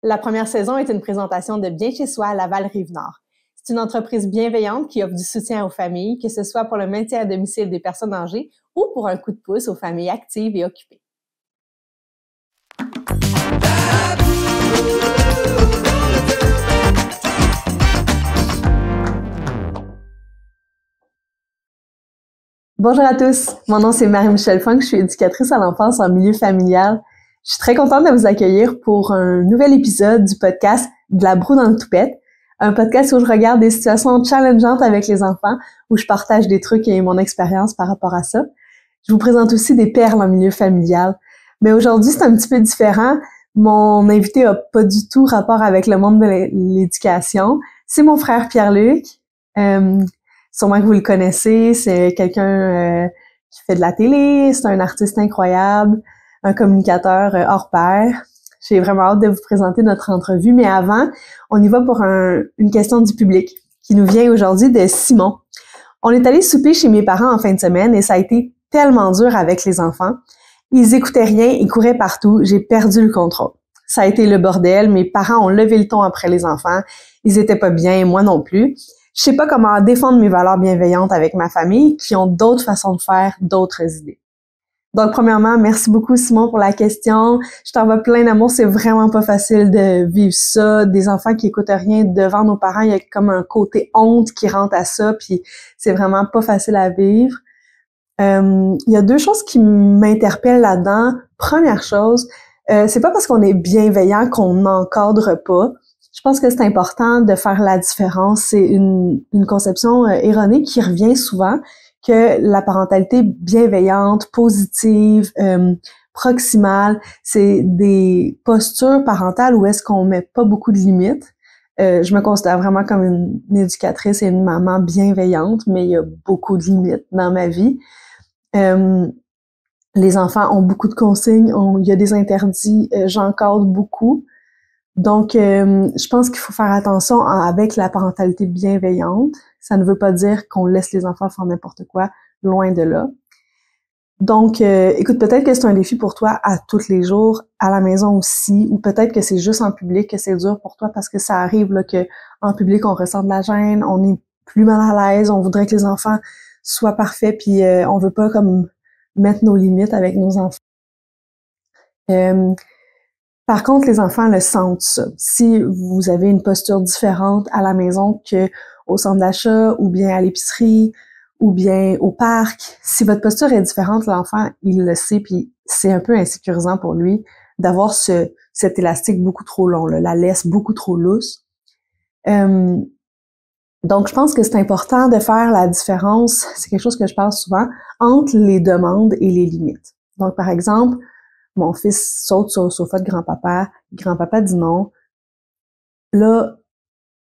La première saison est une présentation de Bien chez soi à Laval-Rive-Nord. C'est une entreprise bienveillante qui offre du soutien aux familles, que ce soit pour le maintien à domicile des personnes âgées ou pour un coup de pouce aux familles actives et occupées. Bonjour à tous, mon nom c'est Marie-Michelle Funk, je suis éducatrice à l'enfance en milieu familial. Je suis très contente de vous accueillir pour un nouvel épisode du podcast De la broue dans le toupette, un podcast où je regarde des situations challengeantes avec les enfants, où je partage des trucs et mon expérience par rapport à ça. Je vous présente aussi des perles en milieu familial. Mais aujourd'hui, c'est un petit peu différent. Mon invité a pas du tout rapport avec le monde de l'éducation. C'est mon frère Pierre-Luc. Sûrement que vous le connaissez, c'est quelqu'un qui fait de la télé, c'est un artiste incroyable, un communicateur hors pair. J'ai vraiment hâte de vous présenter notre entrevue, mais avant, on y va pour une question du public qui nous vient aujourd'hui de Simon. On est allé souper chez mes parents en fin de semaine et ça a été tellement dur avec les enfants. Ils écoutaient rien, ils couraient partout, j'ai perdu le contrôle. Ça a été le bordel, mes parents ont levé le ton après les enfants, ils étaient pas bien, moi non plus. Je sais pas comment défendre mes valeurs bienveillantes avec ma famille qui ont d'autres façons de faire, d'autres idées. Donc, premièrement, merci beaucoup, Simon, pour la question. Je t'envoie plein d'amour. C'est vraiment pas facile de vivre ça. Des enfants qui écoutent rien devant nos parents, il y a comme un côté honte qui rentre à ça, puis c'est vraiment pas facile à vivre. Il y a deux choses qui m'interpellent là-dedans. Première chose, c'est pas parce qu'on est bienveillant qu'on n'encadre pas. Je pense que c'est important de faire la différence. C'est une conception erronée qui revient souvent, que la parentalité bienveillante, positive, proximale, c'est des postures parentales où est-ce qu'on met pas beaucoup de limites. Je me considère vraiment comme une éducatrice et une maman bienveillante, mais il y a beaucoup de limites dans ma vie. Les enfants ont beaucoup de consignes, il y a des interdits, j'encadre beaucoup. Donc, je pense qu'il faut faire attention avec la parentalité bienveillante. Ça ne veut pas dire qu'on laisse les enfants faire n'importe quoi, loin de là. Donc, écoute, peut-être que c'est un défi pour toi à tous les jours, à la maison aussi, ou peut-être que c'est juste en public que c'est dur pour toi parce que ça arrive là, que en public, on ressent de la gêne, on est plus mal à l'aise, on voudrait que les enfants soient parfaits, puis on veut pas comme mettre nos limites avec nos enfants. Par contre, les enfants le sentent ça. Si vous avez une posture différente à la maison que au centre d'achat ou bien à l'épicerie ou bien au parc, si votre posture est différente, l'enfant, il le sait, puis c'est un peu insécurisant pour lui d'avoir cet élastique beaucoup trop long, là, la laisse beaucoup trop lousse. Donc, je pense que c'est important de faire la différence, c'est quelque chose que je parle souvent, entre les demandes et les limites. Donc, par exemple, mon fils saute sur le sofa de grand-papa. Grand-papa dit non. Là,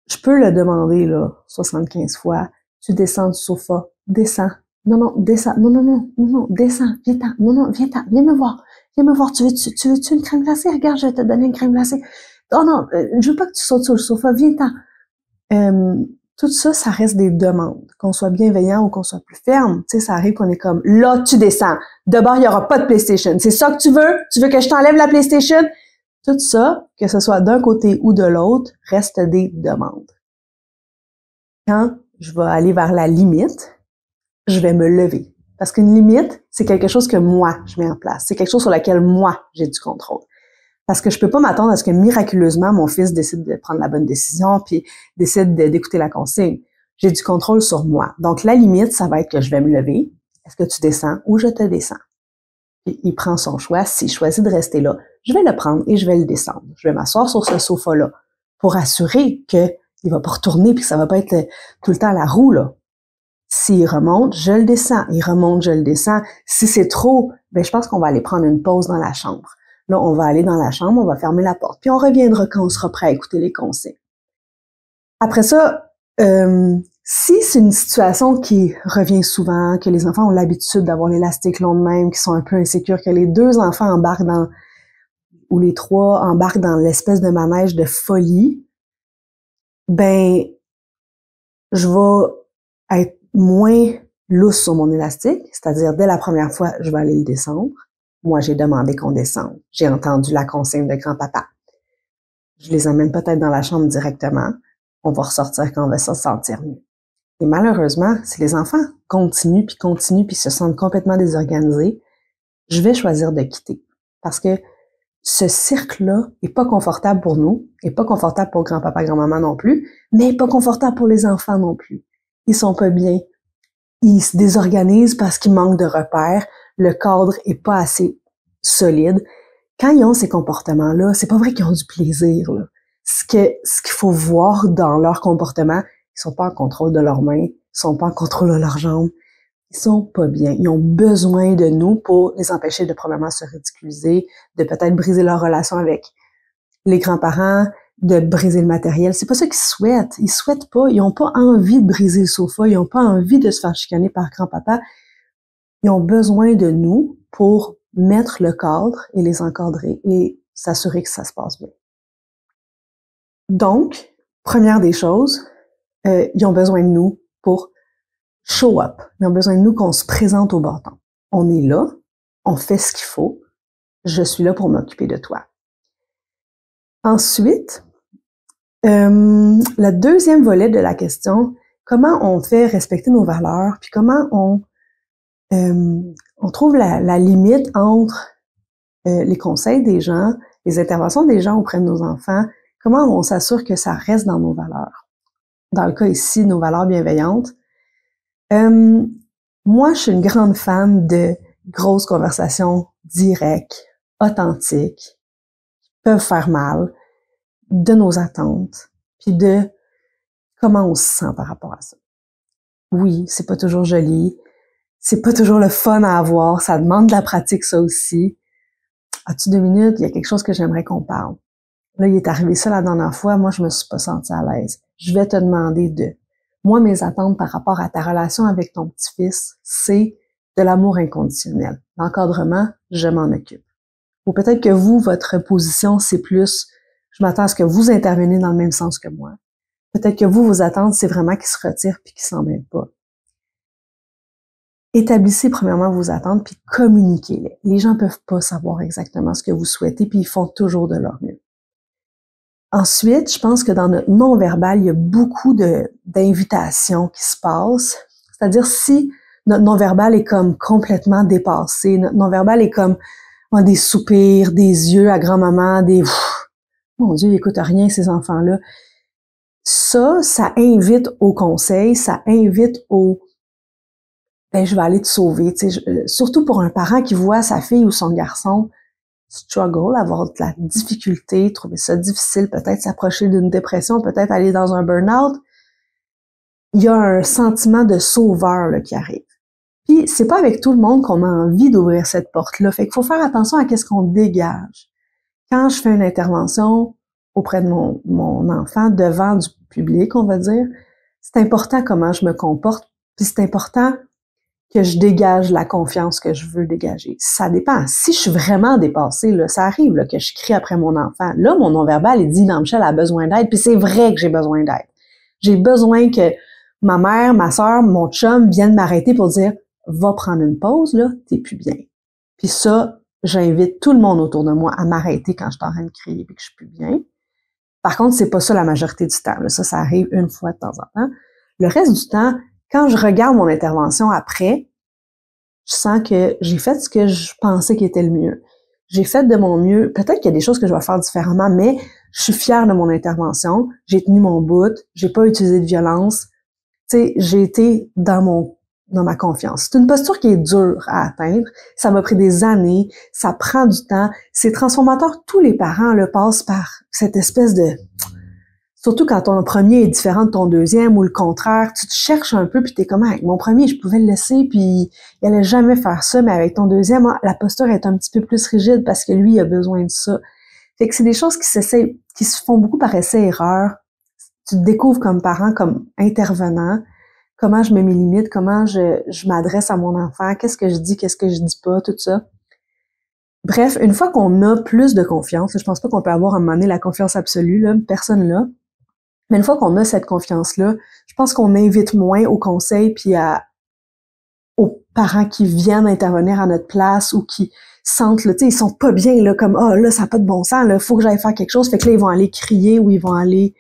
je peux le demander, là, 75 fois. Tu descends du sofa. Descends. Non, descends. Non, descends. Viens-t'en. Non, viens-t'en. Viens me voir. Tu veux-tu une crème glacée? Regarde, je vais te donner une crème glacée. Non, je veux pas que tu sautes sur le sofa. Viens-t'en. Tout ça, ça reste des demandes. Qu'on soit bienveillant ou qu'on soit plus ferme, tu sais, ça arrive qu'on est comme, là, tu descends. D'abord, il y aura pas de PlayStation. C'est ça que tu veux? Tu veux que je t'enlève la PlayStation? Tout ça, que ce soit d'un côté ou de l'autre, reste des demandes. Quand je vais aller vers la limite, je vais me lever. Parce qu'une limite, c'est quelque chose que moi, je mets en place. C'est quelque chose sur lequel moi, j'ai du contrôle. Parce que je peux pas m'attendre à ce que miraculeusement mon fils décide de prendre la bonne décision puis décide d'écouter la consigne. J'ai du contrôle sur moi. Donc la limite, ça va être que je vais me lever. Est-ce que tu descends ou je te descends? Puis il prend son choix. S'il choisit de rester là, je vais le prendre et je vais le descendre. Je vais m'asseoir sur ce sofa-là pour assurer que il va pas retourner puis que ça va pas être tout le temps à la roue, là. S'il remonte, je le descends. Il remonte, je le descends. Si c'est trop, ben je pense qu'on va aller prendre une pause dans la chambre. Là, on va aller dans la chambre, on va fermer la porte, puis on reviendra quand on sera prêt à écouter les consignes. Après ça, si c'est une situation qui revient souvent, que les enfants ont l'habitude d'avoir l'élastique long de même, qui sont un peu insécures, que les deux enfants embarquent ou les trois embarquent dans l'espèce de manège de folie, ben, je vais être moins lousse sur mon élastique, c'est-à-dire dès la première fois, je vais aller le descendre. Moi, j'ai demandé qu'on descende. J'ai entendu la consigne de grand-papa. je les amène peut-être dans la chambre directement, on va ressortir quand on va se sentir mieux. Et malheureusement, si les enfants continuent puis se sentent complètement désorganisés, je vais choisir de quitter. Parce que ce cirque-là est pas confortable pour nous, est pas confortable pour grand-papa, grand-maman non plus, mais pas confortable pour les enfants non plus. Ils sont pas bien. Ils se désorganisent parce qu'ils manquent de repères. Le cadre est pas assez solide. Quand ils ont ces comportements-là, c'est pas vrai qu'ils ont du plaisir, là. Ce qu'il faut voir dans leur comportement, ils sont pas en contrôle de leurs mains, ils sont pas en contrôle de leurs jambes, ils sont pas bien. Ils ont besoin de nous pour les empêcher de probablement se ridiculiser, de peut-être briser leur relation avec les grands-parents, de briser le matériel. C'est pas ça qu'ils souhaitent. Ils souhaitent pas, ils ont pas envie de briser le sofa, ils ont pas envie de se faire chicaner par grand-papa. Ils ont besoin de nous pour mettre le cadre et les encadrer et s'assurer que ça se passe bien. Donc, première des choses, ils ont besoin de nous pour show up. Ils ont besoin de nous qu'on se présente au bâton. On est là, on fait ce qu'il faut, je suis là pour m'occuper de toi. Ensuite, le deuxième volet de la question, comment on fait respecter nos valeurs, puis comment on trouve la limite entre les conseils des gens, les interventions des gens auprès de nos enfants, comment on s'assure que ça reste dans nos valeurs. Dans le cas ici, nos valeurs bienveillantes. Moi, je suis une grande fan de grosses conversations directes, authentiques, qui peuvent faire mal, de nos attentes, puis de comment on se sent par rapport à ça. Oui, c'est pas toujours joli, c'est pas toujours le fun à avoir, ça demande de la pratique ça aussi. As-tu 2 minutes? Il y a quelque chose que j'aimerais qu'on parle. Là, il est arrivé ça la dernière fois, moi je me suis pas sentie à l'aise. Je vais te demander de... Moi, mes attentes par rapport à ta relation avec ton petit-fils, c'est de l'amour inconditionnel. L'encadrement, je m'en occupe. Ou peut-être que vous, votre position, c'est plus, je m'attends à ce que vous interveniez dans le même sens que moi. Peut-être que vous, vos attentes, c'est vraiment qu'ils se retirent puis qu'ils s'en mêlent pas. Établissez premièrement vos attentes puis communiquez-les. Les gens peuvent pas savoir exactement ce que vous souhaitez puis ils font toujours de leur mieux. Ensuite, je pense que dans notre non-verbal, il y a beaucoup d'invitations qui se passent. C'est-à-dire si notre non-verbal est comme complètement dépassé, notre non-verbal est comme des soupirs, des yeux à grand-maman, des mon Dieu, ils écoutent rien ces enfants-là. Ça invite au conseil, ça invite au je vais aller te sauver. Tu sais, surtout pour un parent qui voit sa fille ou son garçon struggle, avoir de la difficulté, trouver ça difficile, peut-être s'approcher d'une dépression, peut-être aller dans un burn-out, il y a un sentiment de sauveur là, qui arrive. Puis, c'est pas avec tout le monde qu'on a envie d'ouvrir cette porte-là. Fait qu'il faut faire attention à qu'est-ce qu'on dégage. Quand je fais une intervention auprès de mon enfant, devant du public, on va dire, c'est important comment je me comporte, puis c'est important que je dégage la confiance que je veux dégager. Ça dépend. Si je suis vraiment dépassée, là, ça arrive là, que je crie après mon enfant. Là, mon non-verbal, il dit « Non-Michel a besoin d'aide », puis c'est vrai que j'ai besoin d'aide. J'ai besoin que ma mère, ma soeur, mon chum viennent m'arrêter pour dire « Va prendre une pause, là, t'es plus bien ». Puis ça, j'invite tout le monde autour de moi à m'arrêter quand je suis en train de crier et que je suis plus bien. Par contre, c'est pas ça la majorité du temps. Là. Ça arrive une fois de temps en temps. Le reste du temps, quand je regarde mon intervention après, je sens que j'ai fait ce que je pensais qui était le mieux. J'ai fait de mon mieux. Peut-être qu'il y a des choses que je vais faire différemment, mais je suis fière de mon intervention. J'ai tenu mon bout. J'ai pas utilisé de violence. Tu sais, j'ai été dans ma confiance. C'est une posture qui est dure à atteindre. Ça m'a pris des années. Ça prend du temps. C'est transformateur. Tous les parents le passent par cette espèce de... Surtout quand ton premier est différent de ton deuxième ou le contraire, tu te cherches un peu puis t'es comme avec mon premier, je pouvais le laisser puis il allait jamais faire ça, mais avec ton deuxième, la posture est un petit peu plus rigide parce que lui, il a besoin de ça. Fait que c'est des choses qui se font beaucoup par essai-erreur. Tu te découvres comme parent, comme intervenant, comment je mets mes limites, comment je m'adresse à mon enfant, qu'est-ce que je dis pas, tout ça. Bref, une fois qu'on a plus de confiance, je pense pas qu'on peut avoir à un moment donné la confiance absolue, là, personne là. Mais une fois qu'on a cette confiance-là, je pense qu'on invite moins au conseil puis aux parents qui viennent intervenir à notre place ou qui sentent, là, tu sais, ils sont pas bien, là, comme, ah, là, ça n'a pas de bon sens, là, faut que j'aille faire quelque chose. Fait que là, ils vont aller crier ou ils vont aller,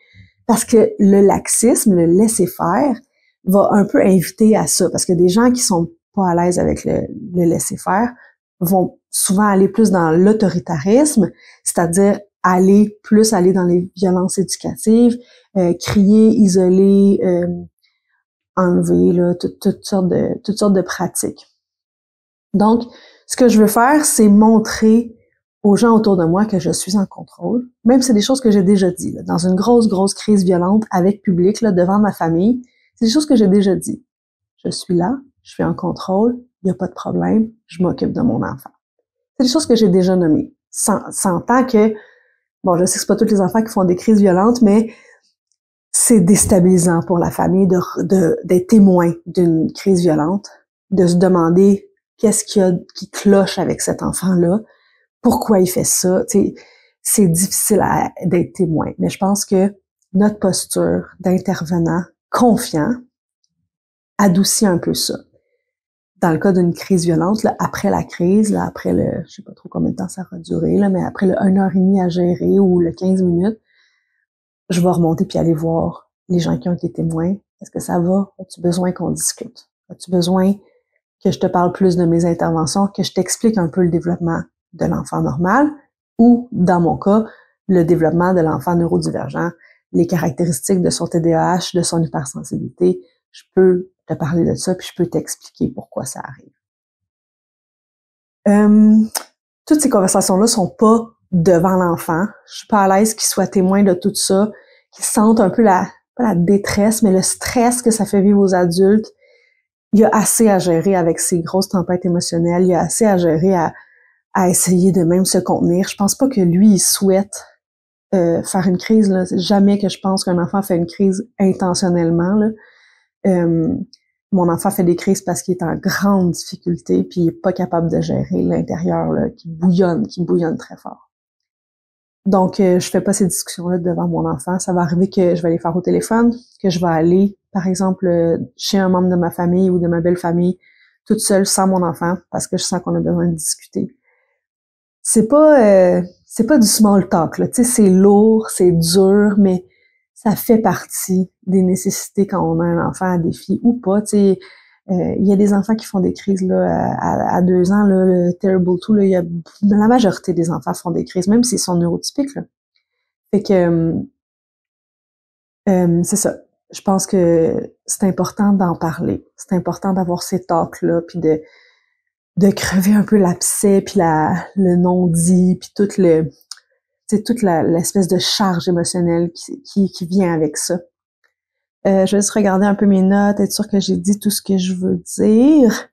parce que le laxisme, le laisser-faire, va un peu inviter à ça. Parce que des gens qui sont pas à l'aise avec le laisser-faire vont souvent aller plus dans l'autoritarisme, c'est-à-dire aller dans les violences éducatives, crier, isoler, enlever, là, toutes sortes de pratiques. Donc, ce que je veux faire, c'est montrer aux gens autour de moi que je suis en contrôle, même si c'est des choses que j'ai déjà dit, là, dans une grosse crise violente avec public, là, devant ma famille, c'est des choses que j'ai déjà dit. Je suis là, je suis en contrôle, il n'y a pas de problème, je m'occupe de mon enfant. C'est des choses que j'ai déjà nommées. Sans tant que, bon, je sais que c'est pas tous les enfants qui font des crises violentes, mais c'est déstabilisant pour la famille d'être témoin d'une crise violente, de se demander qu'est-ce qu'il y a qui cloche avec cet enfant-là, pourquoi il fait ça. T'sais, c'est difficile d'être témoin. Mais je pense que notre posture d'intervenant confiant adoucit un peu ça. Dans le cas d'une crise violente, là, après la crise, là, après je sais pas trop combien de temps ça va durer, là, mais après le 1h30 à gérer ou le 15 minutes, je vais remonter puis aller voir les gens qui ont été témoins. Est-ce que ça va? As-tu besoin qu'on discute? As-tu besoin que je te parle plus de mes interventions, que je t'explique un peu le développement de l'enfant normal ou, dans mon cas, le développement de l'enfant neurodivergent, les caractéristiques de son TDAH, de son hypersensibilité. Je peux te parler de ça puis je peux t'expliquer pourquoi ça arrive. Toutes ces conversations-là sont pas devant l'enfant. Je suis pas à l'aise qu'il soit témoin de tout ça, qu'il sente un peu pas la détresse, mais le stress que ça fait vivre aux adultes. Il y a assez à gérer avec ces grosses tempêtes émotionnelles. Il y a assez à gérer à essayer de même se contenir. Je pense pas que lui, il souhaite faire une crise. Là. C'est jamais que je pense qu'un enfant fait une crise intentionnellement. Là. Mon enfant fait des crises parce qu'il est en grande difficulté puis il est pas capable de gérer l'intérieur là, qui bouillonne très fort. Donc, je fais pas ces discussions-là devant mon enfant. Ça va arriver que je vais les faire au téléphone, que je vais aller, par exemple, chez un membre de ma famille ou de ma belle famille, toute seule, sans mon enfant, parce que je sens qu'on a besoin de discuter. C'est pas du small talk, là. Tu sais, c'est lourd, c'est dur, mais ça fait partie des nécessités quand on a un enfant à défi ou pas. Tu sais, il y a des enfants qui font des crises là à 2 ans, là, le Terrible 2, là, la majorité des enfants font des crises, même s'ils sont neurotypiques. Là. Fait que c'est ça. Je pense que c'est important d'en parler. C'est important d'avoir ces talks-là, puis de crever un peu l'abcès, puis le non-dit, puis toute l'espèce de charge émotionnelle qui vient avec ça. Je vais juste regarder un peu mes notes, être sûr que j'ai dit tout ce que je veux dire.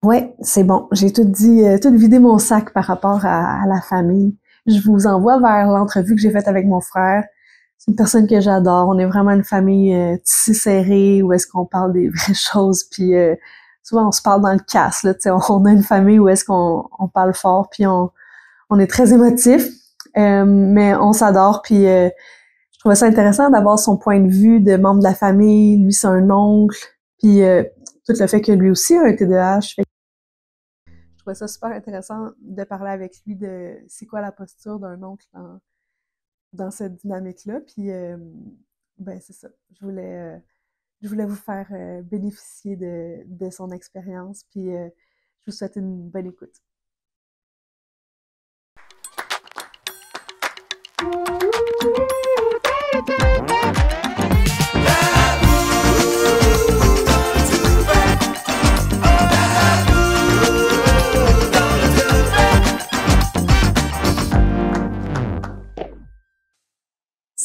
Ouais, c'est bon. J'ai tout dit, tout vidé mon sac par rapport à la famille. Je vous envoie vers l'entrevue que j'ai faite avec mon frère. C'est une personne que j'adore. On est vraiment une famille tissée serrée où est-ce qu'on parle des vraies choses. Puis souvent on se parle dans le casse. Là, on a une famille où est-ce qu'on parle fort. Puis on est très émotif, mais on s'adore. Puis je trouvais ça intéressant d'avoir son point de vue de membre de la famille. Lui, c'est un oncle. Puis tout le fait que lui aussi a un TDAH. Je trouvais ça super intéressant de parler avec lui de c'est quoi la posture d'un oncle dans cette dynamique-là. Puis, ben c'est ça. Je voulais vous faire bénéficier de son expérience. Puis, je vous souhaite une bonne écoute.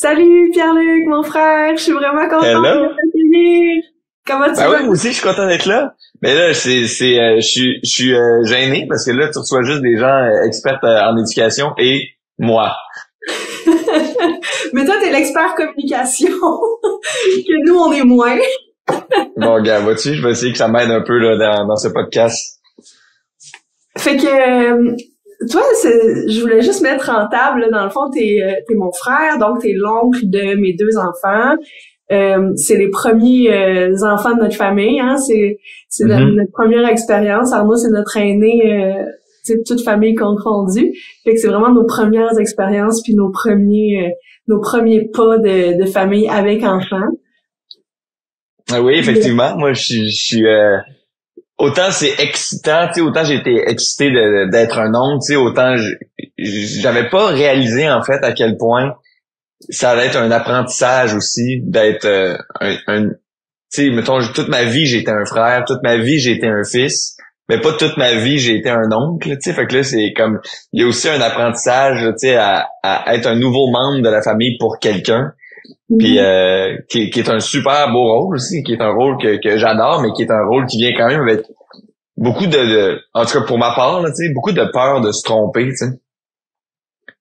Salut Pierre-Luc, mon frère, je suis vraiment contente de te finir. Comment tu vas? Oui, moi aussi, je suis content d'être là. Mais là, je suis gêné parce que là, tu reçois juste des gens experts en éducation et moi. Mais toi, t'es l'expert communication, que nous, on est moins. Bon, gars, vois-tu, je vais essayer que ça m'aide un peu là dans ce podcast. Fait que toi, je voulais juste mettre en table, là, dans le fond, t'es mon frère, donc t'es l'oncle de mes 2 enfants. C'est les premiers enfants de notre famille, hein. C'est notre première expérience. Arnaud, c'est notre aîné, toute famille confondue. Fait que c'est vraiment nos premières expériences puis nos premiers pas de famille avec enfants. Oui, effectivement. Moi, je suis autant c'est excitant, tu sais, autant j'ai été excité d'être un oncle, tu sais, autant j'avais pas réalisé en fait à quel point ça allait être un apprentissage aussi d'être tu sais, mettons, toute ma vie j'ai été un frère, toute ma vie j'ai été un fils, mais pas toute ma vie j'ai été un oncle, tu sais, fait que là c'est comme il y a aussi un apprentissage, tu sais, à être un nouveau membre de la famille pour quelqu'un. Puis qui est un super beau rôle aussi, qui est un rôle que j'adore, mais qui est un rôle qui vient quand même avec beaucoup en tout cas pour ma part, là, tu sais, beaucoup de peur de se tromper, tu sais.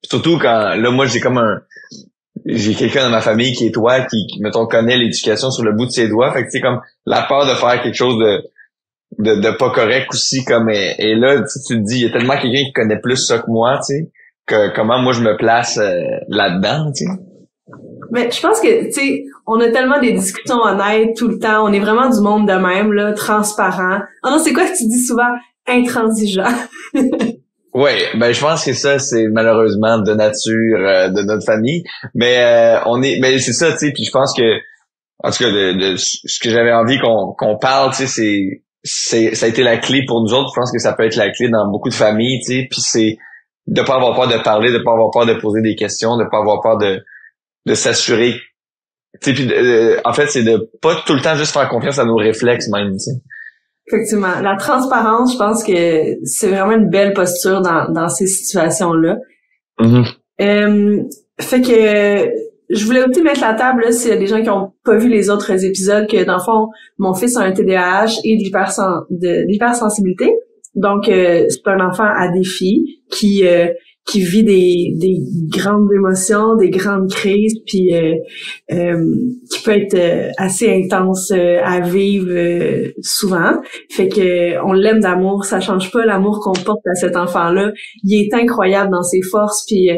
Surtout quand là moi j'ai quelqu'un dans ma famille qui est toi, qui mettons connaît l'éducation sur le bout de ses doigts, fait que c'est comme la peur de faire quelque chose de pas correct aussi, comme et là tu te dis il y a tellement quelqu'un qui connaît plus ça que moi, tu sais, que comment moi je me place là-dedans, tu sais. Mais je pense que, tu sais, on a tellement des discussions honnêtes tout le temps. On est vraiment du monde de même, là, transparent. Ah non, c'est quoi que tu dis souvent? Intransigeant. Oui, ben je pense que ça, c'est malheureusement de nature de notre famille. Mais mais c'est ça, tu sais, puis je pense que, en tout cas, de ce que j'avais envie qu'on parle, tu sais, ça a été la clé pour nous autres. Je pense que ça peut être la clé dans beaucoup de familles, tu sais, puis c'est de pas avoir peur de parler, de pas avoir peur de poser des questions, de pas avoir peur de s'assurer, tu sais, puis en fait c'est de pas tout le temps juste faire confiance à nos réflexes même, tu sais. Effectivement, la transparence, je pense que c'est vraiment une belle posture dans ces situations-là. Fait que je voulais aussi mettre la table là, s'il y a des gens qui ont pas vu les autres épisodes, que dans le fond mon fils a un TDAH et de l'hypersensibilité, donc c'est un enfant à défi qui vit des grandes émotions, des grandes crises, puis qui peut être assez intense à vivre souvent. Fait que on l'aime d'amour, ça change pas l'amour qu'on porte à cet enfant-là. Il est incroyable dans ses forces, puis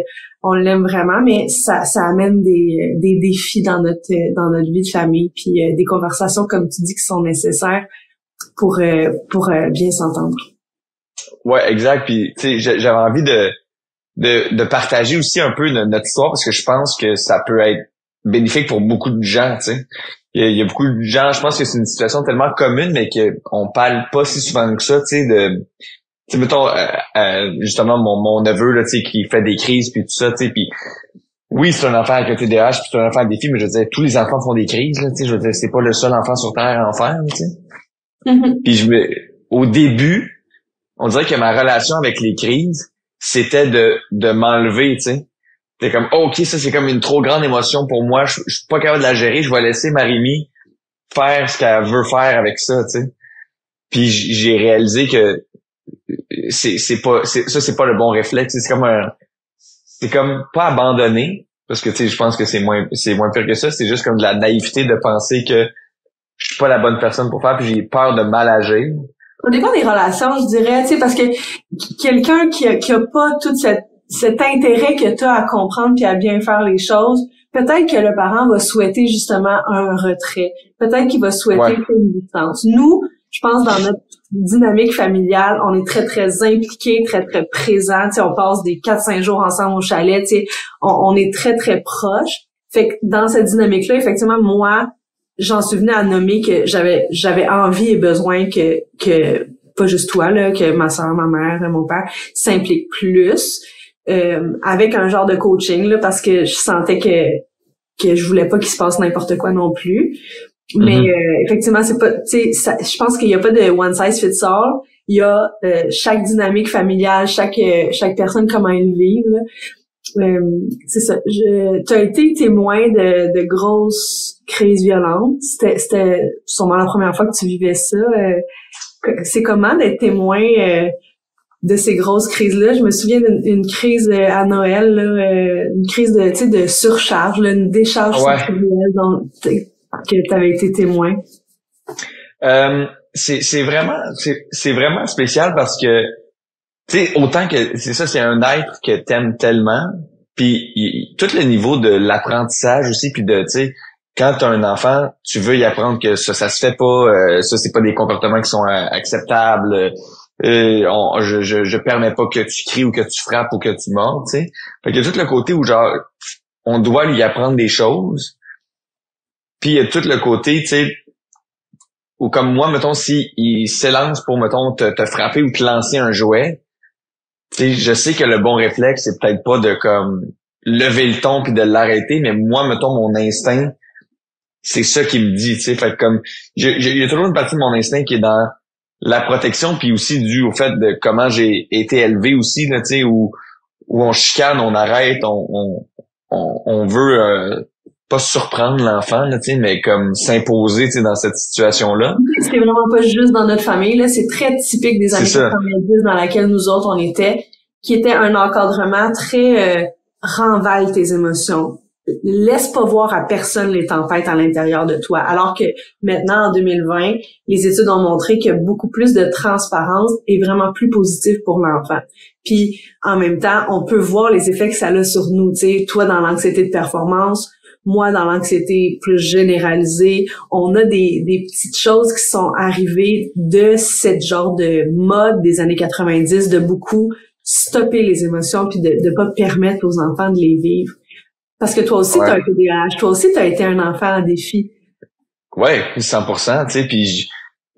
on l'aime vraiment, mais ça amène des défis dans notre vie de famille, puis des conversations comme tu dis qui sont nécessaires pour bien s'entendre. Ouais, exact. Puis tu sais, j'avais envie de partager aussi un peu notre histoire parce que je pense que ça peut être bénéfique pour beaucoup de gens, tu sais. Il y a beaucoup de gens, je pense que c'est une situation tellement commune mais qu'on parle pas si souvent que ça, tu sais, tu sais, mettons justement mon neveu là, tu sais, qui fait des crises puis tout ça, tu sais, puis oui, c'est un enfant avec un TDAH puis c'est un enfant avec défi, mais je veux dire tous les enfants font des crises là, tu sais, je veux dire c'est pas le seul enfant sur terre à en faire, tu sais. Puis au début, on dirait que ma relation avec les crises c'était de m'enlever, tu sais. C'était comme, oh, OK, ça, c'est comme une trop grande émotion pour moi. Je suis pas capable de la gérer. Je vais laisser Marie-Mi faire ce qu'elle veut faire avec ça, tu sais. Puis j'ai réalisé que c'est pas le bon réflexe. C'est comme pas abandonner, parce que, tu sais, je pense que c'est moins pire que ça. C'est juste comme de la naïveté de penser que je suis pas la bonne personne pour faire, puis j'ai peur de mal agir. Ça dépend des relations, je dirais, tu sais, parce que quelqu'un qui a pas tout cet intérêt que tu as à comprendre puis à bien faire les choses, peut-être que le parent va souhaiter justement un retrait. Peut-être qu'il va souhaiter une distance. Nous, je pense dans notre dynamique familiale, on est très, très impliqués, très, très présents. Tu sais, on passe des 4-5 jours ensemble au chalet, tu sais, on est très, très proches. Fait que dans cette dynamique-là, effectivement, moi, j'en suis venue à nommer que j'avais envie et besoin que pas juste toi là, que ma soeur, ma mère, mon père s'impliquent plus avec un genre de coaching là, parce que je sentais que je voulais pas qu'il se passe n'importe quoi non plus. Mais effectivement, c'est pas, tu sais, je pense qu'il y a pas de one size fits all. Il y a chaque dynamique familiale, chaque personne comment elle vit là. C'est ça. T'as été témoin de grosses crises violentes. C'était sûrement la première fois que tu vivais ça. C'est comment d'être témoin de ces grosses crises-là? Je me souviens d'une crise à Noël, là, une crise de, tu sais, de surcharge, là, une décharge sexuelle que t'avais été témoin. C'est vraiment spécial parce que tu sais, autant que c'est ça, c'est un être que t'aimes tellement, puis tout le niveau de l'apprentissage aussi, puis de, tu sais, quand t'as un enfant, tu veux y apprendre que ça se fait pas, ça c'est pas des comportements qui sont acceptables. Je permets pas que tu cries ou que tu frappes ou que tu mords, tu sais. Fait qu'il y a tout le côté où genre on doit lui apprendre des choses. Puis il y a tout le côté, tu sais, où comme moi, mettons, si il s'élance pour, mettons, te frapper ou te lancer un jouet, tu sais, je sais que le bon réflexe, c'est peut-être pas de comme lever le ton puis de l'arrêter, mais moi, mettons, mon instinct, c'est ça qui me dit, tu sais. Fait que comme il y a toujours une partie de mon instinct qui est dans la protection, puis aussi dû au fait de comment j'ai été élevé aussi, là, tu sais, où on chicane, on arrête, on veut pas surprendre l'enfant, là, tu sais, mais comme s'imposer, tu sais, dans cette situation-là. C'est vraiment pas juste dans notre famille, là. C'est très typique des années 90 dans laquelle nous autres, on était, qui était un encadrement très renvale tes émotions. Laisse pas voir à personne les tempêtes à l'intérieur de toi. Alors que maintenant, en 2020, les études ont montré qu'il y a beaucoup plus de transparence et vraiment plus positif pour l'enfant. Puis, en même temps, on peut voir les effets que ça a sur nous. Tu sais, toi, dans l'anxiété de performance, moi, dans l'anxiété plus généralisée, on a des petites choses qui sont arrivées de cette genre de mode des années 90, de beaucoup stopper les émotions puis de pas permettre aux enfants de les vivre. Parce que toi aussi, t'as un TDAH, toi aussi, t'as été un enfant en défi. Ouais, 100%, tu sais, puis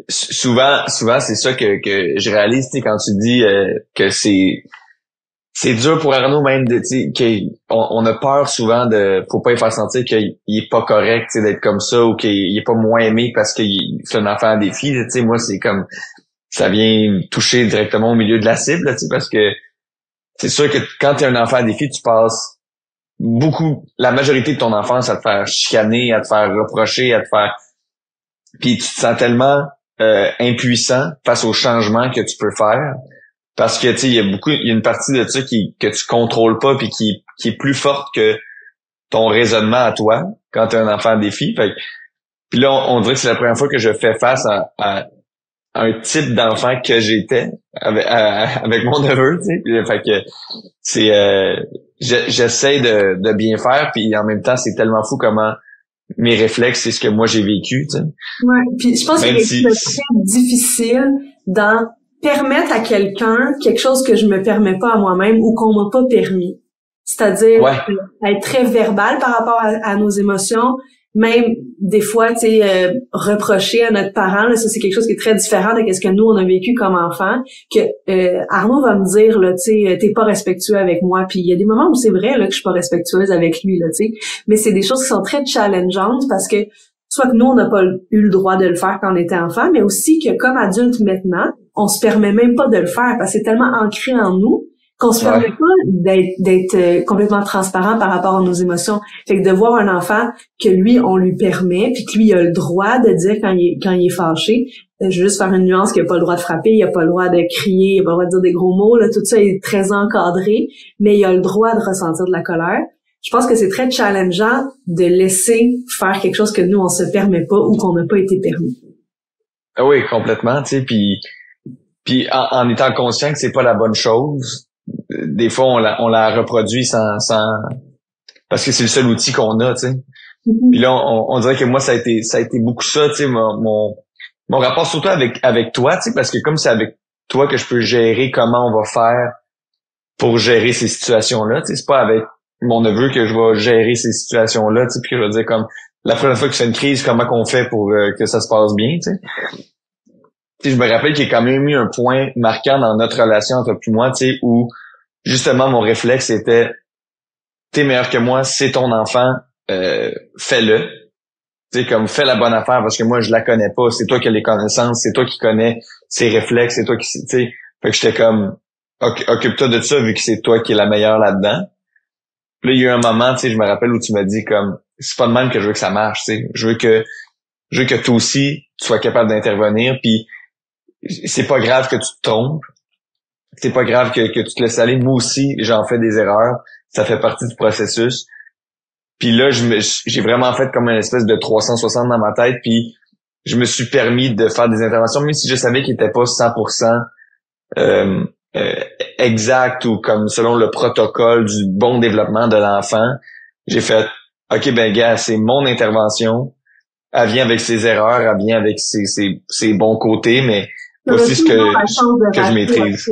souvent, c'est ça que je réalise, tu sais, quand tu dis que c'est dur pour Arnaud même de, tu sais, qu'on a peur souvent de, faut pas lui faire sentir qu'il est pas correct, tu sais, d'être comme ça ou qu'il est pas moins aimé parce que c'est un enfant en défi, tu sais, moi, c'est comme, ça vient toucher directement au milieu de la cible, tu sais, parce que c'est sûr que quand t'es un enfant en défi, tu passes la majorité de ton enfance à te faire chicaner, à te faire reprocher, à te faire, puis tu te sens tellement impuissant face aux changements que tu peux faire. Parce que tu sais, il y a une partie de ça que tu contrôles pas puis qui est plus forte que ton raisonnement à toi quand tu es un enfant en défi. Fait puis là, on dirait que c'est la première fois que je fais face à un type d'enfant que j'étais avec mon neveu, tu sais. Fait que c'est j'essaie de bien faire, puis en même temps, c'est tellement fou comment mes réflexes, c'est ce que moi j'ai vécu, tu sais. Ouais, puis je pense que c'est très difficile dans permettre à quelqu'un quelque chose que je me permets pas à moi-même ou qu'on m'a pas permis. C'est-à-dire être très verbal par rapport à nos émotions, même des fois, tu sais, reprocher à notre parent, là, ça c'est quelque chose qui est très différent de ce que nous on a vécu comme enfant. Que Arnaud va me dire là, tu sais, t'es pas respectueux avec moi. Puis il y a des moments où c'est vrai là que je suis pas respectueuse avec lui là, tu sais. Mais c'est des choses qui sont très challengeantes parce que soit que nous on n'a pas eu le droit de le faire quand on était enfant, mais aussi que comme adulte maintenant, on se permet même pas de le faire parce que c'est tellement ancré en nous qu'on se permet pas d'être complètement transparent par rapport à nos émotions. Fait que de voir un enfant que lui, on lui permet, puis que lui, il a le droit de dire quand il est fâché. Je veux juste faire une nuance qu'il a pas le droit de frapper, il a pas le droit de crier, il a pas le droit de dire des gros mots, là, tout ça est très encadré, mais il a le droit de ressentir de la colère. Je pense que c'est très challengeant de laisser faire quelque chose que nous, on se permet pas ou qu'on n'a pas été permis. Ah oui, complètement, tu sais, puis en étant conscient que c'est pas la bonne chose, des fois on la reproduit sans parce que c'est le seul outil qu'on a, tu sais. Puis là on dirait que moi ça a été beaucoup ça, tu sais, mon rapport surtout avec toi, tu sais, parce que comme c'est avec toi que je peux gérer comment on va faire pour gérer ces situations-là, tu sais, c'est pas avec mon neveu que je vais gérer ces situations-là, tu sais, puis que je vais dire comme la première fois que c'est une crise, comment qu'on fait pour que ça se passe bien, tu sais. Tu sais, je me rappelle qu'il y a quand même eu un point marquant dans notre relation entre toi et moi, tu sais, où justement mon réflexe était t'es meilleur que moi, c'est ton enfant, fais-le. Tu sais, comme fais la bonne affaire parce que moi je la connais pas, c'est toi qui as les connaissances, c'est toi qui connais ses réflexes, c'est toi qui, tu sais. Fait que j'étais comme occupe-toi de ça vu que c'est toi qui es la meilleure là-dedans. Puis là il y a eu un moment, tu sais, je me rappelle où tu m'as dit comme c'est pas de même que je veux que ça marche, tu sais. Je veux que toi aussi tu sois capable d'intervenir, puis c'est pas grave que tu te trompes. C'est pas grave que tu te laisses aller. Moi aussi, j'en fais des erreurs. Ça fait partie du processus. Puis là, j'ai vraiment fait comme une espèce de 360 dans ma tête. Puis je me suis permis de faire des interventions, même si je savais qu'ils n'étaient pas 100% exact ou comme selon le protocole du bon développement de l'enfant. J'ai fait OK, ben gars, c'est mon intervention. Elle vient avec ses erreurs, elle vient avec ses bons côtés, mais aussi ce que je maîtrise.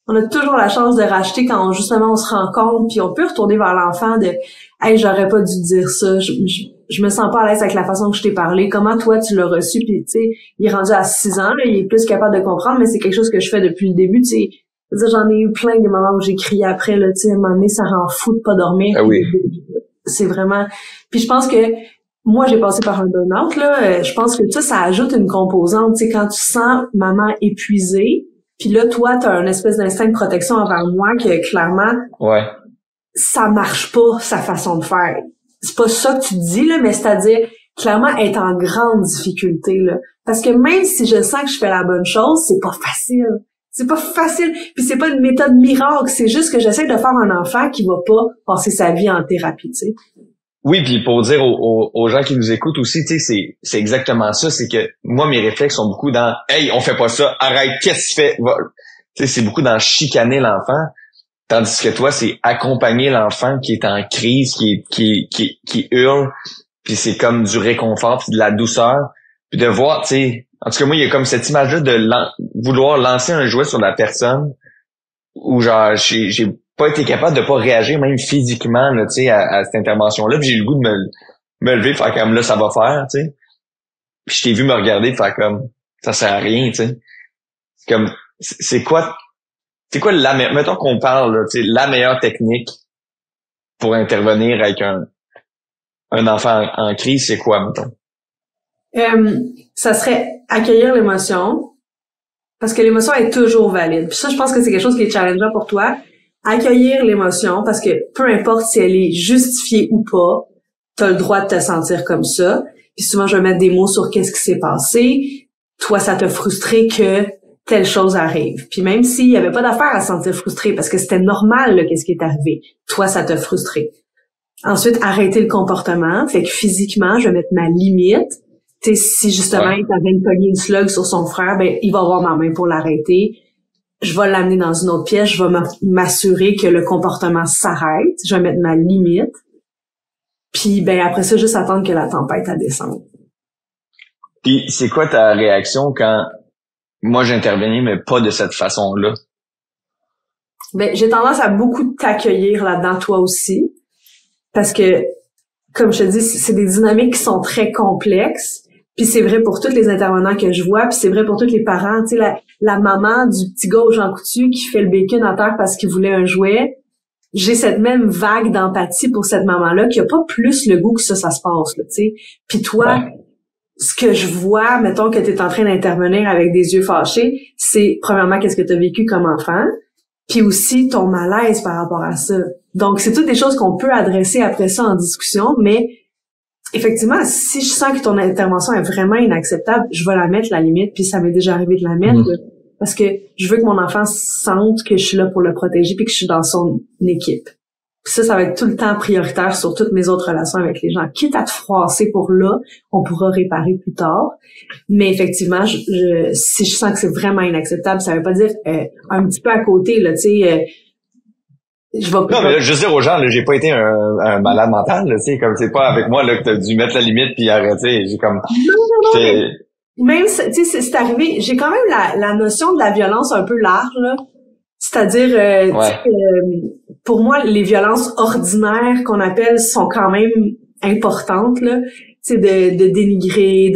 On a toujours la chance de racheter quand justement on se rend compte, puis on peut retourner vers l'enfant de hey, j'aurais pas dû dire ça, je me sens pas à l'aise avec la façon que je t'ai parlé, comment toi tu l'as reçu, puis tu sais, il est rendu à 6 ans, là, il est plus capable de comprendre, mais c'est quelque chose que je fais depuis le début, tu sais. J'en ai eu plein de moments où j'ai crié après, là, tu sais, à un moment donné, ça rend fou de pas dormir. Ah oui. C'est vraiment... Puis je pense que moi, j'ai passé par un burn-out, là, je pense que ça ajoute une composante, tu sais, quand tu sens maman épuisée, puis là, toi, t'as une espèce d'instinct de protection envers moi que, clairement, ouais, ça marche pas, sa façon de faire. C'est pas ça que tu dis, là, mais c'est-à-dire, clairement, être en grande difficulté, là. Parce que même si je sens que je fais la bonne chose, c'est pas facile. C'est pas facile. Puis c'est pas une méthode miracle. C'est juste que j'essaie de faire un enfant qui va pas passer sa vie en thérapie, tu sais. Oui, puis pour dire aux gens qui nous écoutent aussi, tu sais, c'est exactement ça. C'est que moi, mes réflexes sont beaucoup dans « Hey, on fait pas ça, arrête, qu'est-ce que tu fais? » Tu sais, c'est beaucoup dans chicaner l'enfant. Tandis que toi, c'est accompagner l'enfant qui est en crise, qui hurle, puis c'est comme du réconfort, puis de la douceur, puis de voir, tu sais, en tout cas, moi, il y a comme cette image-là de vouloir lancer un jouet sur la personne où, genre, j'ai pas été capable de pas réagir, même physiquement, là, tu sais, à cette intervention-là, puis j'ai le goût de me lever, faire comme, là, ça va faire, tu sais. Puis je t'ai vu me regarder, faire comme, ça sert à rien, tu sais. C'est comme, c'est quoi mettons qu'on parle, là, tu sais, la meilleure technique pour intervenir avec un enfant en crise, c'est quoi, mettons? Ça serait accueillir l'émotion, parce que l'émotion est toujours valide. Puis ça, je pense que c'est quelque chose qui est challengeant pour toi. Accueillir l'émotion, parce que peu importe si elle est justifiée ou pas, t'as le droit de te sentir comme ça. Puis souvent, je vais mettre des mots sur qu'est-ce qui s'est passé. Toi, ça t'a frustré que telle chose arrive. Puis même s'il y avait pas d'affaire à se sentir frustré, parce que c'était normal, là, qu'est-ce qui est arrivé. Toi, ça t'a frustré. Ensuite, arrêter le comportement. Fait que physiquement, je vais mettre ma limite. Tu sais, si justement, il t'avait une poignée de slug sur son frère, ben, il va avoir ma main pour l'arrêter. Je vais l'amener dans une autre pièce. Je vais m'assurer que le comportement s'arrête. Je vais mettre ma limite. Puis, ben, après ça, juste attendre que la tempête elle descende. Puis, c'est quoi ta réaction quand moi j'intervenais, mais pas de cette façon-là? Ben, j'ai tendance à beaucoup t'accueillir là-dedans, toi aussi. Parce que, comme je te dis, c'est des dynamiques qui sont très complexes. Puis c'est vrai pour tous les intervenants que je vois, puis c'est vrai pour tous les parents. Tu sais, la maman du petit gars au Jean Coutu qui fait le bacon à terre parce qu'il voulait un jouet. J'ai cette même vague d'empathie pour cette maman-là qui a pas plus le goût que ça se passe, là, tu sais. Puis toi, ce que je vois, mettons que tu es en train d'intervenir avec des yeux fâchés, c'est premièrement qu'est-ce que tu as vécu comme enfant, puis aussi ton malaise par rapport à ça. Donc, c'est toutes des choses qu'on peut adresser après ça en discussion, mais effectivement, si je sens que ton intervention est vraiment inacceptable, je vais la mettre, la limite, puis ça m'est déjà arrivé de la mettre, parce que je veux que mon enfant sente que je suis là pour le protéger puis que je suis dans son équipe. Puis ça va être tout le temps prioritaire sur toutes mes autres relations avec les gens. Quitte à te froisser pour là, on pourra réparer plus tard. Mais effectivement, si je sens que c'est vraiment inacceptable, ça veut pas dire un petit peu à côté, là, tu sais... Non, mais là, je veux dire aux gens, là, j'ai pas été un malade mental, là, tu sais, comme c'est pas avec moi, là, que t'as dû mettre la limite puis arrêter. J'ai comme... Non. Même, tu sais, c'est arrivé, j'ai quand même la notion de la violence un peu large, là. C'est-à-dire, pour moi, les violences ordinaires qu'on appelle sont quand même importantes, là. Tu sais, de dénigrer,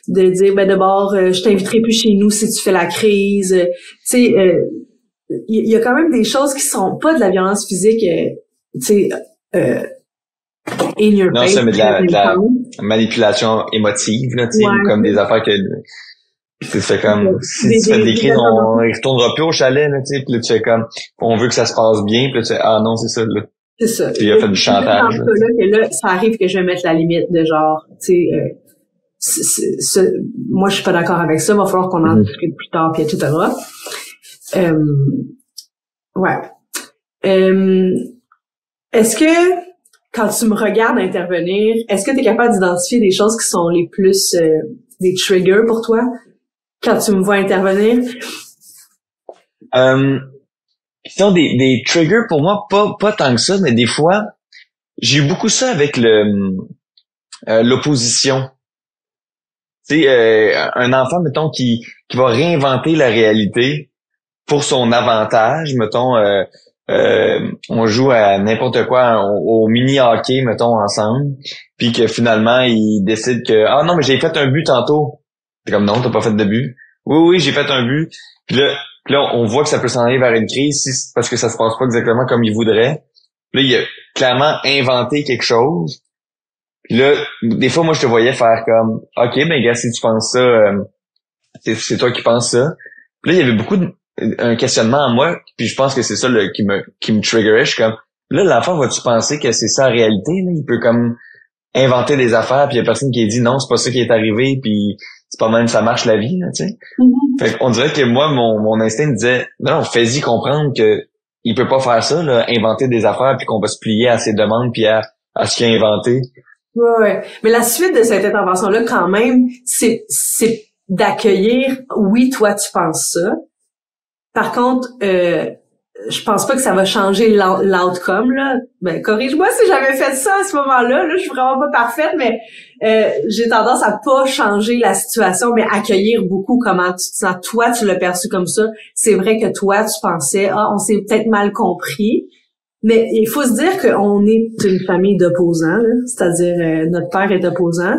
de dire, ben d'abord, je t'inviterai plus chez nous si tu fais la crise. Tu sais, il y a quand même des choses qui sont pas de la violence physique, tu sais, in your face. Non, ça, mais de la manipulation émotive, là, tu sais, ou comme des affaires que tu fais comme, si tu fais des crises, on retournera plus au chalet, là, tu sais, puis là, tu fais comme, on veut que ça se passe bien, puis là, tu fais, ah non, c'est ça, là. C'est ça. Puis il a fait du chantage. Là, ça arrive que je vais mettre la limite de genre, tu sais, moi, je suis pas d'accord avec ça, va falloir qu'on en discute plus tard, puis etc. Ouais. Est-ce que, quand tu me regardes intervenir, est-ce que tu es capable d'identifier des choses qui sont les plus des triggers pour toi quand tu me vois intervenir? Sinon, des triggers pour moi, pas tant que ça, mais des fois, j'ai eu beaucoup ça avec l'opposition. Tu sais, un enfant, mettons, qui va réinventer la réalité pour son avantage, mettons, on joue à n'importe quoi, au mini-hockey, mettons, ensemble, puis que finalement, il décide que, ah non, mais j'ai fait un but tantôt. C'est comme, non, t'as pas fait de but. Oui, j'ai fait un but. Puis là, on voit que ça peut s'en aller vers une crise parce que ça se passe pas exactement comme il voudrait. Puis là, il a clairement inventé quelque chose. Puis là, des fois, moi, je te voyais faire comme, OK, ben gars, si tu penses ça, c'est toi qui penses ça. Puis là, il y avait beaucoup un questionnement en moi, puis je pense que c'est ça qui me triggerait. Je suis comme, là, l'enfant, vas-tu penser que c'est ça la réalité? Là? Il peut comme inventer des affaires, puis il y a personne qui dit non, c'est pas ça qui est arrivé, puis c'est pas même ça marche la vie, là, tu sais. Fait qu'on dirait que moi, mon instinct me disait, non, fais-y comprendre que il peut pas faire ça, là, inventer des affaires, puis qu'on va se plier à ses demandes, puis à ce qu'il a inventé. Ouais. Mais la suite de cette intervention-là, quand même, c'est d'accueillir, oui, toi, tu penses ça. Par contre, je pense pas que ça va changer l'outcome, là. Ben, corrige-moi si j'avais fait ça à ce moment-là. Là, je suis vraiment pas parfaite, mais j'ai tendance à pas changer la situation, mais accueillir beaucoup comment tu te sens. Toi, tu l'as perçu comme ça. C'est vrai que toi, tu pensais, on s'est peut-être mal compris. Mais il faut se dire qu'on est une famille d'opposants, là. C'est-à-dire notre père est opposant,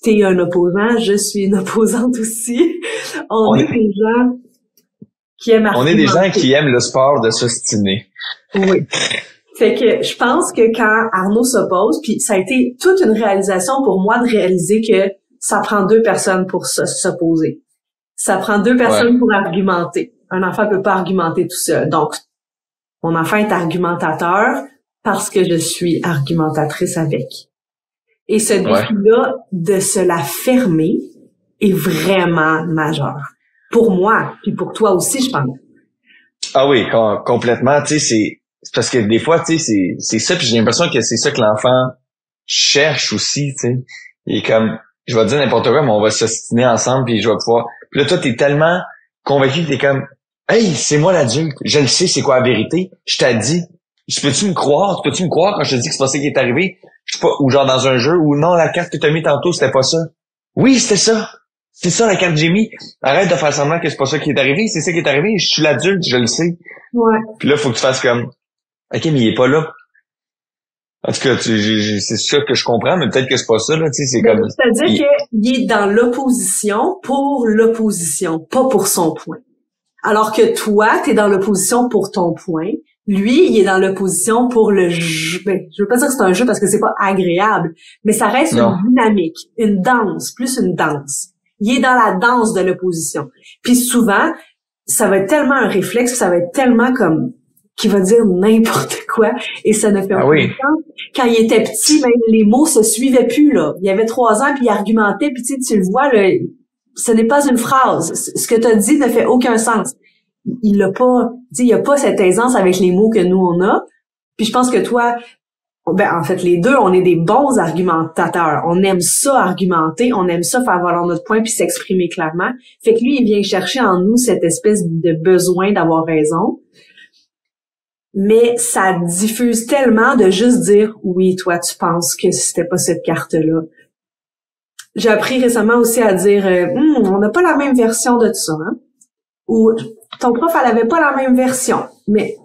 t'es un opposant, je suis une opposante aussi. On est des gens qui aiment argumenter. On est des gens qui aiment le sport de s'ostiner. Oui. Fait que je pense que quand Arnaud s'oppose, puis ça a été toute une réalisation pour moi de réaliser que ça prend deux personnes pour s'opposer. Ça prend deux personnes pour argumenter. Un enfant peut pas argumenter tout seul. Donc, mon enfant est argumentateur parce que je suis argumentatrice avec. Et ce défi-là de se la fermer est vraiment majeur. Pour moi, puis pour toi aussi, je pense. Ah oui, complètement. Tu sais, c'est parce que des fois, tu sais, c'est ça, puis j'ai l'impression que c'est ça que l'enfant cherche aussi, tu sais. Il est comme, je vais dire n'importe quoi, mais on va s'ostiner ensemble, puis je vais pouvoir. Puis là, toi, t'es tellement convaincu que t'es comme, hey, c'est moi l'adulte, je le sais, c'est quoi la vérité. Je t'ai dit, peux-tu me croire quand je te dis que c'est pas ça qui est arrivé? Je sais pas, ou genre dans un jeu, ou non, la carte que t'as mis tantôt, c'était pas ça. Oui, c'était ça. C'est ça la carte que j'ai mis. Arrête de faire semblant que c'est pas ça qui est arrivé, c'est ça qui est arrivé. Je suis l'adulte, je le sais. Ouais. Puis là, faut que tu fasses comme, OK, mais il est pas là. En tout cas, c'est sûr que je comprends, mais peut-être que c'est pas ça, là, tu sais, c'est comme. C'est-à-dire qu'il est dans l'opposition pour l'opposition, pas pour son point. Alors que toi, t'es dans l'opposition pour ton point. Lui, il est dans l'opposition pour le jeu. Ben, je veux pas dire que c'est un jeu parce que c'est pas agréable, mais ça reste une dynamique, une danse, plus une danse. Il est dans la danse de l'opposition. Puis souvent, ça va être tellement un réflexe, ça va être tellement comme qu'il va dire n'importe quoi et ça ne fait aucun sens. Quand il était petit, même les mots se suivaient plus, là. Il avait 3 ans puis il argumentait puis tu le vois, là, ce n'est pas une phrase. Ce que tu as dit ne fait aucun sens. Il a pas, tu sais, il y a pas cette aisance avec les mots que nous on a. Puis je pense que toi, ben en fait les deux, on est des bons argumentateurs. On aime ça argumenter, on aime ça faire valoir notre point puis s'exprimer clairement. Fait que lui, il vient chercher en nous cette espèce de besoin d'avoir raison. Mais ça diffuse tellement de juste dire oui, toi tu penses que c'était pas cette carte-là. J'ai appris récemment aussi à dire on n'a pas la même version de ça, hein? Ou ton prof, elle avait pas la même version. Mais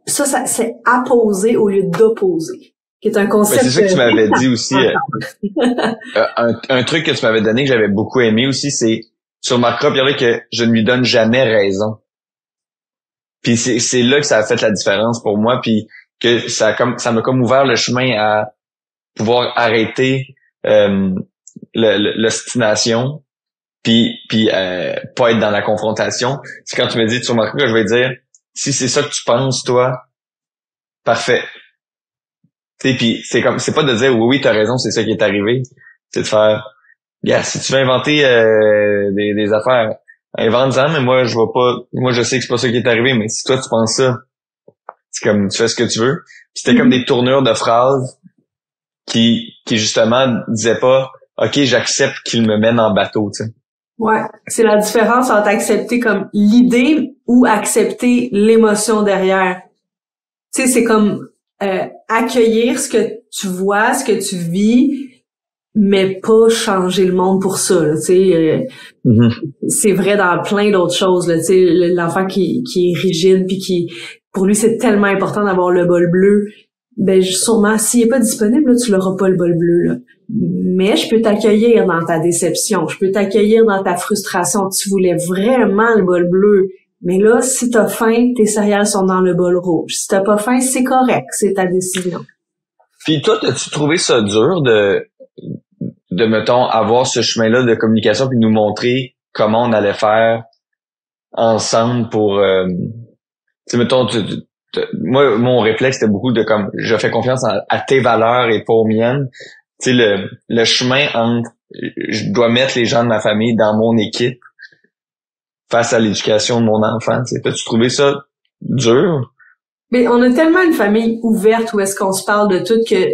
ça c'est apposer au lieu d'opposer, qui est un concept. Mais c'est ça que tu m'avais dit aussi. Un truc que tu m'avais donné que j'avais beaucoup aimé aussi, c'est sur ma propre il que je ne lui donne jamais raison. Puis c'est là que ça a fait la différence pour moi, puis que ça m'a comme ouvert le chemin à pouvoir arrêter l'ostination, puis pas être dans la confrontation. C'est quand tu me dis, tu remarques que je vais dire, si c'est ça que tu penses, toi, parfait. Tu sais, puis c'est pas de dire oui, t'as raison, c'est ça qui est arrivé. C'est de faire, si tu veux inventer des affaires, invente-en, mais moi je sais que c'est pas ça qui est arrivé, mais si toi tu penses ça, c'est comme tu fais ce que tu veux. Puis c'était comme des tournures de phrases qui justement disaient pas OK, j'accepte qu'il me mène en bateau, tu sais. Ouais, c'est la différence entre accepter comme l'idée ou accepter l'émotion derrière. Tu sais, c'est comme accueillir ce que tu vois, ce que tu vis, mais pas changer le monde pour ça, tu sais. C'est vrai dans plein d'autres choses, là, tu sais, l'enfant qui est rigide puis qui, pour lui, c'est tellement important d'avoir le bol bleu. Ben, sûrement, s'il est pas disponible, là, tu l'auras pas le bol bleu, là. Mais je peux t'accueillir dans ta déception, je peux t'accueillir dans ta frustration. Tu voulais vraiment le bol bleu. Mais là, si t'as faim, tes céréales sont dans le bol rouge. Si t'as pas faim, c'est correct, c'est ta décision. Puis toi, as-tu trouvé ça dur de mettons, avoir ce chemin-là de communication puis nous montrer comment on allait faire ensemble pour, tu sais, mettons, moi, mon réflexe, c'était beaucoup de comme, je fais confiance à tes valeurs et pas aux miennes. Tu sais, le chemin entre, je dois mettre les gens de ma famille dans mon équipe face à l'éducation de mon enfant. Tu sais, as-tu trouvé ça dur? Mais on a tellement une famille ouverte où est-ce qu'on se parle de tout que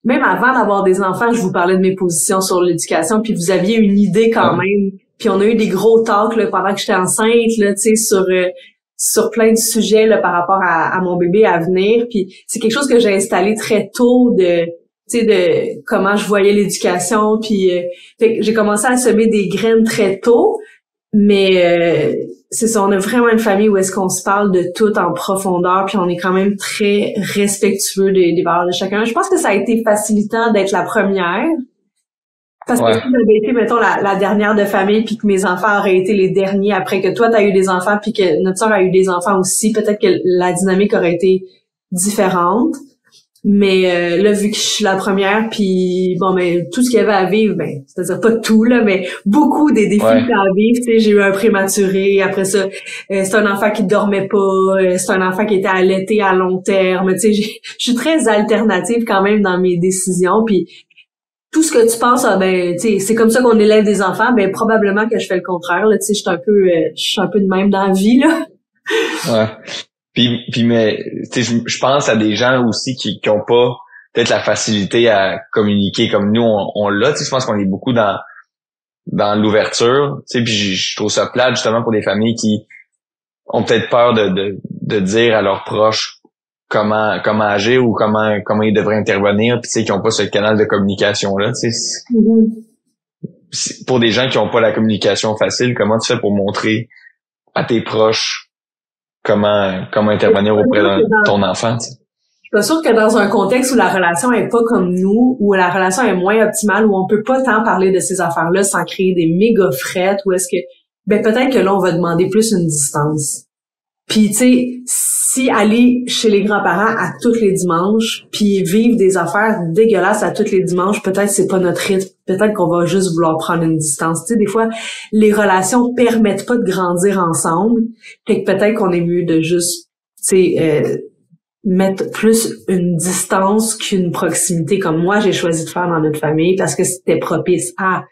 même avant d'avoir des enfants, je vous parlais de mes positions sur l'éducation, puis vous aviez une idée quand même. Puis on a eu des gros talks là, pendant que j'étais enceinte, là, tu sais, sur plein de sujets là, par rapport à mon bébé à venir. Puis c'est quelque chose que j'ai installé très tôt de comment je voyais l'éducation. Puis fait que j'ai commencé à semer des graines très tôt. Mais c'est ça, on a vraiment une famille où est-ce qu'on se parle de tout en profondeur, puis on est quand même très respectueux des valeurs de chacun. Je pense que ça a été facilitant d'être la première, parce que si j'avais été, mettons, la dernière de famille, puis que mes enfants auraient été les derniers après que toi, t'as eu des enfants, puis que notre sœur a eu des enfants aussi, peut-être que la dynamique aurait été différente. Mais là, vu que je suis la première, puis bon, ben tout ce qu'il y avait à vivre, ben c'est-à-dire pas tout là, mais beaucoup des défis qu'il y a à vivre. Tu sais, j'ai eu un prématuré. Après ça, c'est un enfant qui dormait pas. C'est un enfant qui était allaité à long terme. Tu sais, je suis très alternative quand même dans mes décisions. Puis tout ce que tu penses, ben tu sais, c'est comme ça qu'on élève des enfants. Ben probablement que je fais le contraire. Là, tu sais, je suis un peu de même dans la vie là. Ouais. Puis mais tu sais, je pense à des gens aussi qui ont pas peut-être la facilité à communiquer comme nous on l'a. Tu sais, je pense qu'on est beaucoup dans l'ouverture. Tu sais, puis je trouve ça plate justement pour des familles qui ont peut-être peur de dire à leurs proches comment agir ou comment ils devraient intervenir. Puis tu sais, qui ont pas ce canal de communication là. Tu sais, pour des gens qui ont pas la communication facile, comment tu fais pour montrer à tes proches comment intervenir auprès de ton enfant, tu sais. Je suis pas sûre que dans un contexte où la relation est pas comme nous, où la relation est moins optimale, où on peut pas tant parler de ces affaires-là sans créer des méga frettes, où est-ce que, ben peut-être que là, on va demander plus une distance. Puis, tu sais, si aller chez les grands-parents à tous les dimanches, puis vivre des affaires dégueulasses à tous les dimanches, peut-être c'est pas notre rythme. Peut-être qu'on va juste vouloir prendre une distance. Tu sais, des fois, les relations permettent pas de grandir ensemble. Fait que peut-être qu'on est mieux de juste, tu sais, mettre plus une distance qu'une proximité, comme moi, j'ai choisi de faire dans notre famille parce que c'était propice à...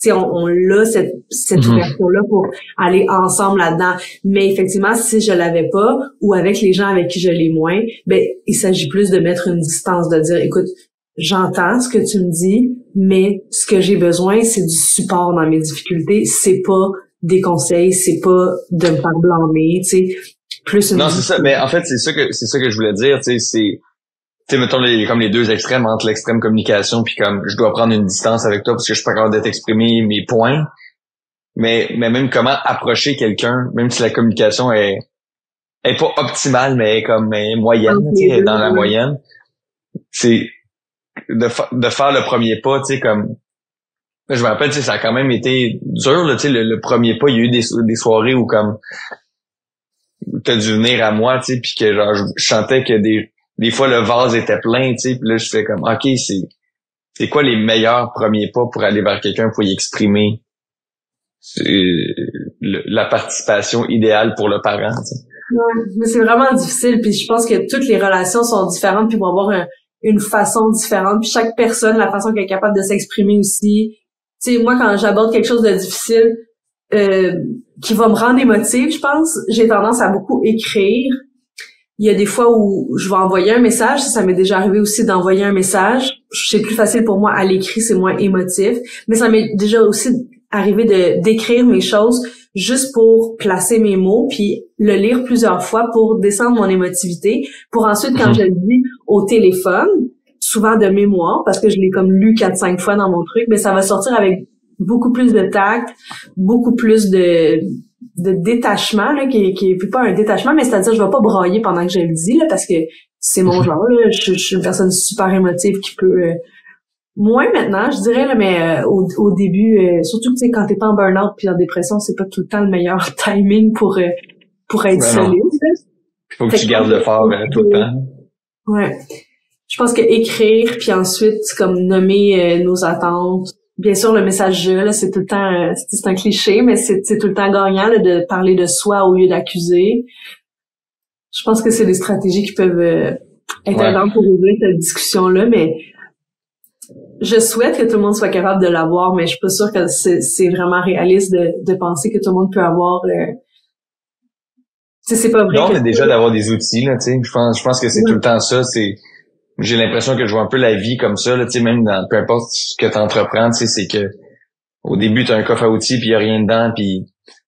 Tu sais, on a cette ouverture-là pour aller ensemble là-dedans. Mais effectivement, si je l'avais pas, ou avec les gens avec qui je l'ai moins, ben il s'agit plus de mettre une distance, de dire, écoute, j'entends ce que tu me dis, mais ce que j'ai besoin, c'est du support dans mes difficultés. C'est pas des conseils, c'est pas de me faire blâmer, tu sais. Plus une... Non, c'est ça. Mais en fait, c'est ça que je voulais dire, tu sais, tu sais, mettons comme les deux extrêmes entre l'extrême communication puis comme je dois prendre une distance avec toi parce que je suis pas capable de t'exprimer mes points. Mais même comment approcher quelqu'un, même si la communication est pas optimale, mais est moyenne, tu sais, dans la moyenne. C'est de faire le premier pas, tu sais, comme je me rappelle, tu sais, ça a quand même été dur, là, tu sais, le premier pas, il y a eu des soirées où comme t'as dû venir à moi, tu sais, puis que genre je sentais que des fois le vase était plein, tu sais, puis là je fais comme OK, c'est quoi les meilleurs premiers pas pour aller vers quelqu'un pour y exprimer la participation idéale pour le parent, tu sais. Ouais, mais c'est vraiment difficile, puis je pense que toutes les relations sont différentes puis vont avoir une façon différente, puis chaque personne, la façon qu'elle est capable de s'exprimer aussi. Tu sais, moi quand j'aborde quelque chose de difficile qui va me rendre émotive, je pense, j'ai tendance à beaucoup écrire. Il y a des fois où je vais envoyer un message, ça m'est déjà arrivé aussi d'envoyer un message. C'est plus facile pour moi à l'écrit, c'est moins émotif. Mais ça m'est déjà aussi arrivé d'écrire mes choses juste pour placer mes mots, puis le lire plusieurs fois pour descendre mon émotivité, pour ensuite, quand je le dis au téléphone, souvent de mémoire, parce que je l'ai comme lu 4-5 fois dans mon truc, mais ça va sortir avec beaucoup plus de tact, beaucoup plus de détachement, là, qui est pas un détachement, mais c'est-à-dire je vais pas brailler pendant que je le dis, là, parce que c'est mon genre, là. Je suis une personne super émotive qui peut moins maintenant, je dirais, là, mais au début, surtout que tu sais, quand t'es pas en burn-out puis en dépression, c'est pas tout le temps le meilleur timing pour être solide. Il faut que tu gardes le fort tout le temps. Ouais. Je pense que écrire puis ensuite comme nommer nos attentes. Bien sûr, le message là, c'est tout le temps c'est un cliché, mais c'est tout le temps gagnant là, de parler de soi au lieu d'accuser. Je pense que c'est des stratégies qui peuvent être aidantes pour ouvrir cette discussion-là, mais je souhaite que tout le monde soit capable de l'avoir, mais je suis pas sûre que c'est vraiment réaliste de penser que tout le monde peut avoir c'est pas vrai. Non, mais déjà d'avoir des outils, là, tu sais. Je pense que c'est tout le temps ça, j'ai l'impression que je vois un peu la vie comme ça, là, tu sais, même dans peu importe ce que tu entreprends, tu sais, c'est que au début tu as un coffre à outils puis il y a rien dedans, puis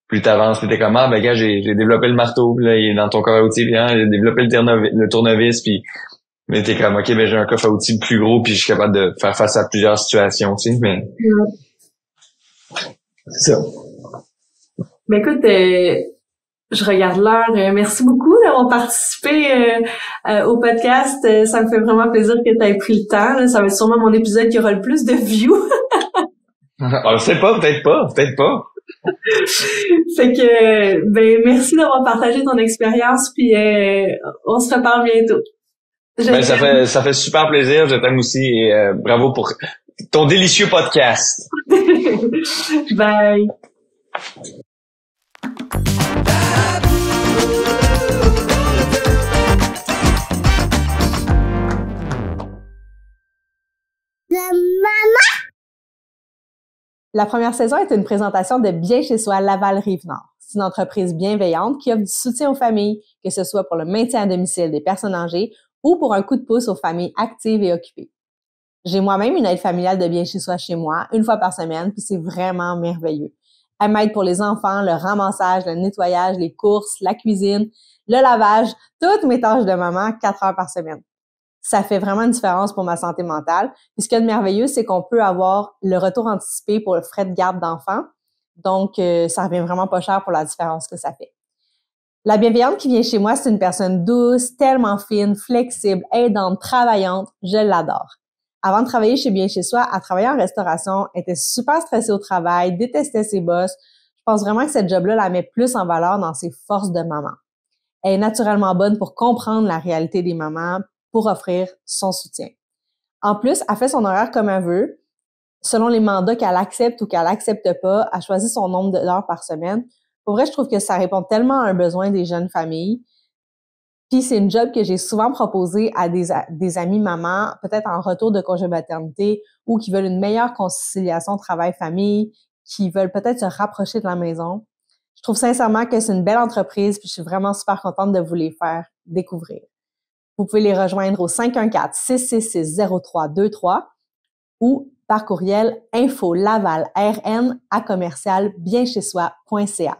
plus t'avances, plus t'es comme gars, j'ai développé le marteau, puis là il est dans ton coffre à outils, puis j'ai développé le tournevis, puis mais t'es comme OK, ben j'ai un coffre à outils plus gros puis je suis capable de faire face à plusieurs situations, tu sais, mais c'est ça. Ben écoute, je regarde l'heure. Merci beaucoup d'avoir participé au podcast. Ça me fait vraiment plaisir que tu aies pris le temps. Là. Ça va être sûrement mon épisode qui aura le plus de views. On sait pas, peut-être pas. Fait que ben merci d'avoir partagé ton expérience puis on se reparle bientôt. Ben ça fait super plaisir, je t'aime aussi et bravo pour ton délicieux podcast. Bye. La première saison est une présentation de Bien chez soi Laval-Rive-Nord. C'est une entreprise bienveillante qui offre du soutien aux familles, que ce soit pour le maintien à domicile des personnes âgées ou pour un coup de pouce aux familles actives et occupées. J'ai moi-même une aide familiale de Bien chez soi chez moi, une fois par semaine, puis c'est vraiment merveilleux. Elle m'aide pour les enfants, le ramassage, le nettoyage, les courses, la cuisine, le lavage, toutes mes tâches de maman, 4 heures par semaine. Ça fait vraiment une différence pour ma santé mentale. Puis ce qu'il y a de merveilleux, c'est qu'on peut avoir le retour anticipé pour le frais de garde d'enfants. Donc, ça revient vraiment pas cher pour la différence que ça fait. La bienveillante qui vient chez moi, c'est une personne douce, tellement fine, flexible, aidante, travaillante. Je l'adore. Avant de travailler chez Bien chez soi, elle travaillait en restauration, était super stressée au travail, détestait ses boss. Je pense vraiment que cette job-là la met plus en valeur dans ses forces de maman. Elle est naturellement bonne pour comprendre la réalité des mamans, pour offrir son soutien. En plus, elle fait son horaire comme elle veut, selon les mandats qu'elle accepte ou qu'elle accepte pas. Elle choisit son nombre d'heures par semaine. Pour vrai, je trouve que ça répond tellement à un besoin des jeunes familles. Puis c'est une job que j'ai souvent proposée à des amis mamans, peut-être en retour de congé maternité ou qui veulent une meilleure conciliation travail-famille, qui veulent peut-être se rapprocher de la maison. Je trouve sincèrement que c'est une belle entreprise, puis je suis vraiment super contente de vous les faire découvrir. Vous pouvez les rejoindre au 514-666-0323 ou par courriel info-lavalrn@bienchezsoi.ca.